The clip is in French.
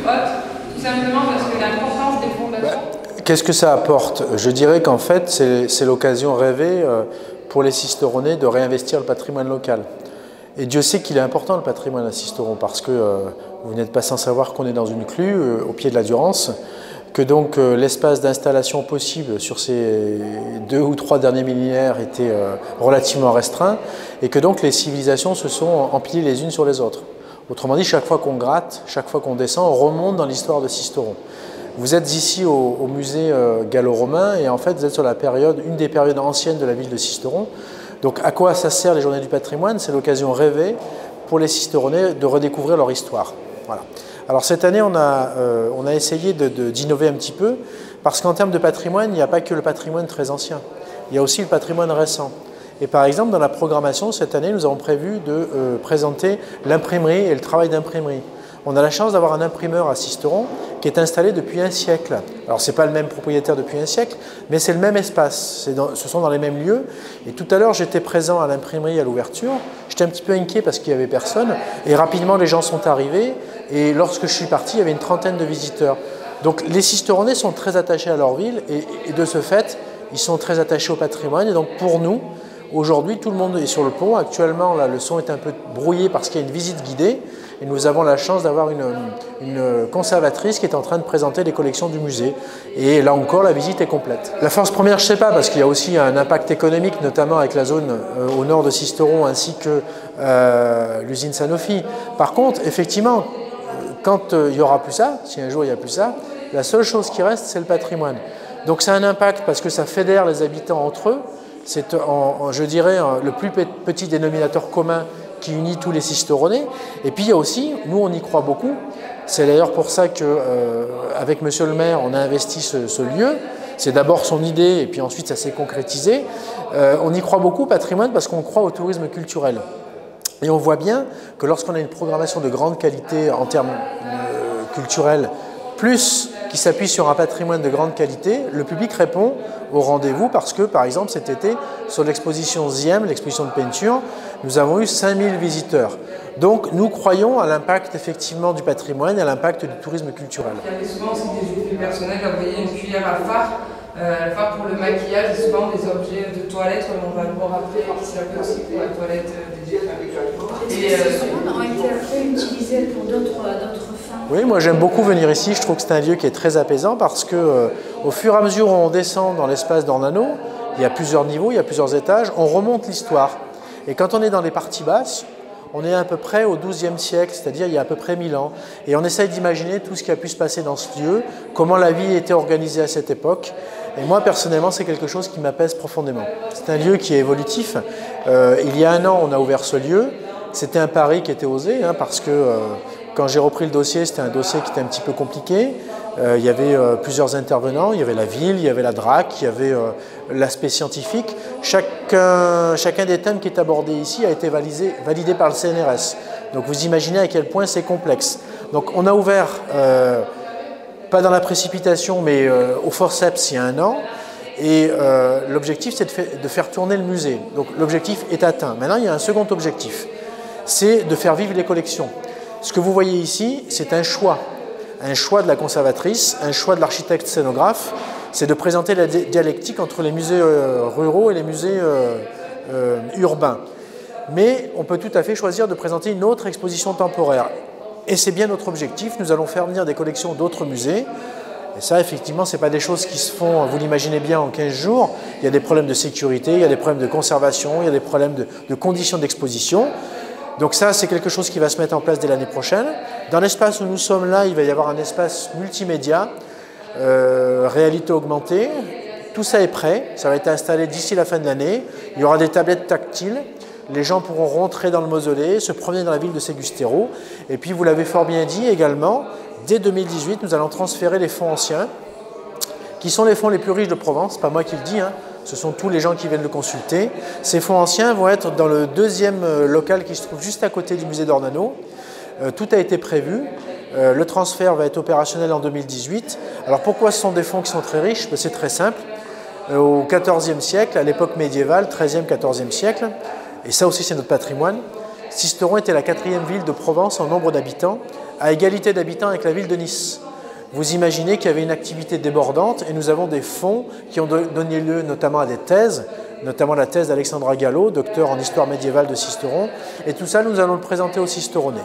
haute, tout simplement parce que l'importance des fondations... Qu'est-ce que ça apporte? Je dirais qu'en fait, c'est l'occasion rêvée pour les Sisteronais de réinvestir le patrimoine local. Et Dieu sait qu'il est important le patrimoine à Sisteron, parce que vous n'êtes pas sans savoir qu'on est dans une clue au pied de la Durance, que donc l'espace d'installation possible sur ces 2 ou 3 derniers millénaires était relativement restreint, et que donc les civilisations se sont empiles les unes sur les autres. Autrement dit, chaque fois qu'on gratte, chaque fois qu'on descend, on remonte dans l'histoire de Sisteron. Vous êtes ici au musée gallo-romain, et en fait vous êtes sur la période, une des périodes anciennes de la ville de Sisteron. Donc à quoi ça sert les journées du patrimoine? C'est l'occasion rêvée pour les Sisteronais de redécouvrir leur histoire. Voilà. Alors cette année, on a essayé d'innover un petit peu, parce qu'en termes de patrimoine, il n'y a pas que le patrimoine très ancien, il y a aussi le patrimoine récent. Et par exemple, dans la programmation, cette année, nous avons prévu de présenter l'imprimerie et le travail d'imprimerie. On a la chance d'avoir un imprimeur à Sisteron qui est installé depuis un siècle. Alors ce n'est pas le même propriétaire depuis un siècle, mais c'est le même espace, ce sont dans les mêmes lieux. Et tout à l'heure, j'étais présent à l'imprimerie à l'ouverture, j'étais un petit peu inquiet parce qu'il n'y avait personne, et rapidement les gens sont arrivés, et lorsque je suis parti, il y avait une trentaine de visiteurs. Donc les Sisteronais sont très attachés à leur ville, et de ce fait, ils sont très attachés au patrimoine, et donc pour nous, aujourd'hui, tout le monde est sur le pont. Actuellement, là, le son est un peu brouillé parce qu'il y a une visite guidée. Et nous avons la chance d'avoir une conservatrice qui est en train de présenter les collections du musée. Et là encore, la visite est complète. La force première, je ne sais pas, parce qu'il y a aussi un impact économique, notamment avec la zone au nord de Sisteron, ainsi que l'usine Sanofi. Par contre, effectivement, quand il n'y aura plus ça, si un jour il n'y a plus ça, la seule chose qui reste, c'est le patrimoine. Donc ça a un impact parce que ça fédère les habitants entre eux. C'est, je dirais, le plus petit dénominateur commun qui unit tous les Sisteronais. Et puis il y a aussi, nous on y croit beaucoup, c'est d'ailleurs pour ça qu'avec Monsieur le maire, on a investi ce lieu. C'est d'abord son idée et puis ensuite ça s'est concrétisé. On y croit beaucoup au patrimoine parce qu'on croit au tourisme culturel. Et on voit bien que lorsqu'on a une programmation de grande qualité en termes culturels, plus qui s'appuie sur un patrimoine de grande qualité, le public répond au rendez-vous parce que, par exemple, cet été, sur l'exposition ZIEM, l'exposition de peinture, nous avons eu 5000 visiteurs. Donc, nous croyons à l'impact effectivement du patrimoine et à l'impact du tourisme culturel. Il y avait souvent aussi des effets personnels, vous voyez une cuillère à phare pour le maquillage, et souvent des objets de toilette, comme on va le voir après, c'est un peu aussi pour la toilette des yeux. Et ces secondes ont été après utilisées pour d'autres fins. Oui, moi j'aime beaucoup venir ici, je trouve que c'est un lieu qui est très apaisant parce que au fur et à mesure où on descend dans l'espace d'Ornano, il y a plusieurs niveaux, il y a plusieurs étages, on remonte l'histoire. Et quand on est dans les parties basses, on est à peu près au XIIe siècle, c'est-à-dire il y a à peu près 1000 ans. Et on essaye d'imaginer tout ce qui a pu se passer dans ce lieu, comment la vie était organisée à cette époque. Et moi, personnellement, c'est quelque chose qui m'apaise profondément. C'est un lieu qui est évolutif. Il y a 1 an, on a ouvert ce lieu. C'était un pari qui était osé, parce que quand j'ai repris le dossier, c'était un dossier qui était un petit peu compliqué. Il y avait plusieurs intervenants, il y avait la ville, il y avait la DRAC, il y avait l'aspect scientifique. Chacun des thèmes qui est abordé ici a été validé par le CNRS. Donc vous imaginez à quel point c'est complexe. Donc on a ouvert, pas dans la précipitation, mais au forceps il y a 1 an. Et l'objectif, c'est de faire tourner le musée. Donc l'objectif est atteint. Maintenant, il y a un second objectif, c'est de faire vivre les collections. Ce que vous voyez ici, c'est un choix de la conservatrice, un choix de l'architecte scénographe, c'est de présenter la dialectique entre les musées ruraux et les musées urbains. Mais on peut tout à fait choisir de présenter une autre exposition temporaire. Et c'est bien notre objectif, nous allons faire venir des collections d'autres musées. Et ça, effectivement, ce n'est pas des choses qui se font, vous l'imaginez bien, en 15 jours. Il y a des problèmes de sécurité, il y a des problèmes de conservation, il y a des problèmes de conditions d'exposition. Donc ça, c'est quelque chose qui va se mettre en place dès l'année prochaine. Dans l'espace où nous sommes là, il va y avoir un espace multimédia, réalité augmentée. Tout ça est prêt, ça va être installé d'ici la fin de l'année. Il y aura des tablettes tactiles. Les gens pourront rentrer dans le mausolée, se promener dans la ville de Ségustero. Et puis, vous l'avez fort bien dit également, dès 2018, nous allons transférer les fonds anciens, qui sont les fonds les plus riches de Provence, pas moi qui le dis, ce sont tous les gens qui viennent le consulter. Ces fonds anciens vont être dans le 2e local qui se trouve juste à côté du musée d'Ornano. Tout a été prévu. Le transfert va être opérationnel en 2018. Alors pourquoi ce sont des fonds qui sont très riches? C'est très simple. Au XIVe siècle, à l'époque médiévale, XIIIe, XIVe siècle, et ça aussi c'est notre patrimoine, Sisteron était la 4e ville de Provence en nombre d'habitants, à égalité d'habitants avec la ville de Nice. Vous imaginez qu'il y avait une activité débordante et nous avons des fonds qui ont donné lieu notamment à des thèses, notamment la thèse d'Alexandra Gallo, docteur en histoire médiévale de Sisteron. Et tout ça, nous allons le présenter aux Sisteronnais.